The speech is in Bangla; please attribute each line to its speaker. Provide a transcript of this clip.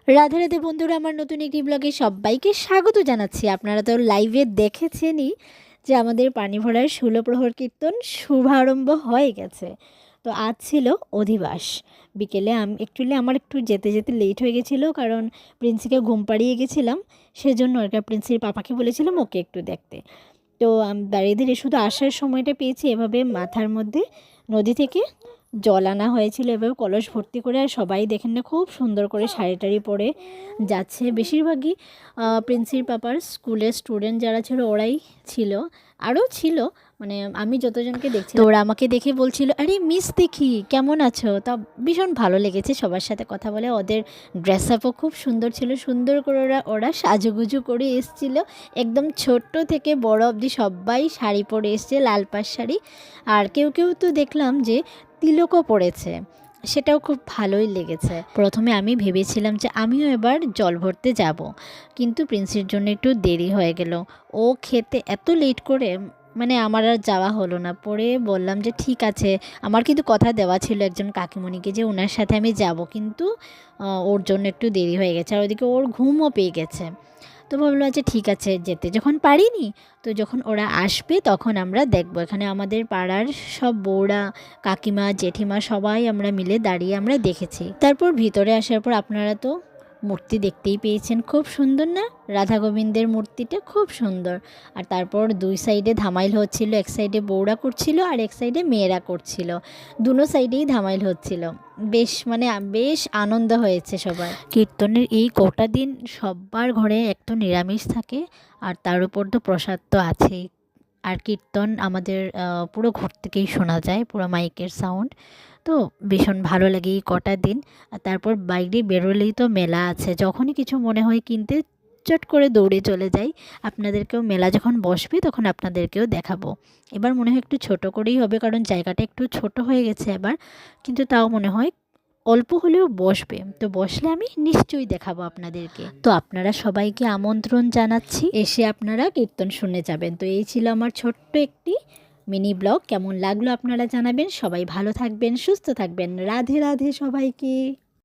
Speaker 1: রাধে রাধে বন্ধুরা, আমার নতুন একটি ব্লগে সবাইকে স্বাগত জানাচ্ছি। আপনারা তো লাইভে দেখেছেনই যে আমাদের পানি ভরার 16 প্রহর কীর্তন শুভারম্ভ হয়ে গেছে। তো আজ ছিল অধিবাস। বিকেলে আমার একটু যেতে যেতে লেট হয়ে গেছিলো, কারণ প্রিন্সিকে ঘুম পাড়িয়ে গেছিলাম। সেজন্য আর কি প্রিন্সির পাপাকে বলেছিলাম ওকে একটু দেখতে। তো আমি দাঁড়িয়ে দাঁড়িয়ে শুধু আসার সময়টা পেয়েছি। এভাবে মাথার মধ্যে নদী থেকে জল আনা হয়েছিল, এভাবে কলস ভর্তি করে। আর সবাই দেখেন না, খুব সুন্দর করে শাড়ি টাড়ি পরে যাচ্ছে। বেশিরভাগই প্রিন্সির পাপার স্কুলের স্টুডেন্ট যারা ছিল ওরাই ছিল, আরও ছিল, মানে আমি যতজনকে দেখছি। তো ওরা আমাকে দেখে বলছিল, আরে মিস দেখি কেমন আছো। তা ভীষণ ভালো লেগেছে সবার সাথে কথা বলে। ওদের ড্রেস আপও খুব সুন্দর ছিল, সুন্দর করে ওরা সাজুগুজু করে এসেছিলো। একদম ছোট্ট থেকে বড় অবধি সবাই শাড়ি পরে এসছে, লাল পাড় শাড়ি। আর কেউ কেউ তো দেখলাম যে তিলকও পড়েছে, সেটাও খুব ভালোই লেগেছে। প্রথমে আমি ভেবেছিলাম যে আমিও এবার জল ভরতে যাব, কিন্তু প্রিন্সির জন্য একটু দেরি হয়ে গেল। ও খেতে এত লেট করে, মানে আমার আর যাওয়া হলো না। পরে বললাম যে ঠিক আছে, আমার কিন্তু কথা দেওয়া ছিল একজন কাকিমণিকে যে ওনার সাথে আমি যাব, কিন্তু ওর জন্য একটু দেরি হয়ে গেছে। আর ওদিকে ওর ঘুমও পেয়ে গেছে। তো ভাবলো আচ্ছা ঠিক আছে, যেতে যখন পারিনি, তো যখন ওরা আসবে তখন আমরা দেখব। এখানে আমাদের পাড়ার সব বউরা, কাকিমা, জেঠিমা সবাই আমরা মিলে দাঁড়িয়ে আমরা দেখেছি। তারপর ভিতরে আসার পর আপনারা তো মূর্তি দেখতেই পেয়েছেন, খুব সুন্দর না? রাধা গোবিন্দের মূর্তিটা খুব সুন্দর। আর তারপর দুই সাইডে ধামাইল হচ্ছিল, এক সাইডে বউরা করছিল আর এক সাইডে মেয়েরা করছিল। দুনো সাইডেই ধামাইল হচ্ছিল। বেশ আনন্দ হয়েছে সবার। কীর্তনের এই কটা দিন সবার ঘরে একটু নিরামিষ থাকে, আর তার উপর তো প্রসাদ তো আছেই। আর কীর্তন আমাদের পুরো ঘর থেকেই শোনা যায়, পুরো মাইকের সাউন্ড। তো ভীষণ ভালো লাগে এই কটা দিন। আর তারপর বাইরে বেরোলেই তো মেলা আছে, যখনই কিছু মনে হয় কিনতে চট করে দৌড়ে চলে যাই। আপনাদেরকেও মেলা যখন বসবে তখন আপনাদেরকেও দেখাবো। এবার মনে হয় একটু ছোট করেই হবে, কারণ জায়গাটা একটু ছোট হয়ে গেছে এবার, কিন্তু তাও মনে হয় অল্প হলেও বসবে। তো বসলে আমি নিশ্চয়ই দেখাবো আপনাদেরকে। তো আপনারা সবাইকে আমন্ত্রণ জানাচ্ছি, এসে আপনারা কীর্তন শুনে যাবেন। তো এই ছিল আমার ছোট্ট একটি মিনি ব্লগ। কেমন লাগলো আপনারা জানাবেন। সবাই ভালো থাকবেন, সুস্থ থাকবেন। রাধে রাধে সবাইকে।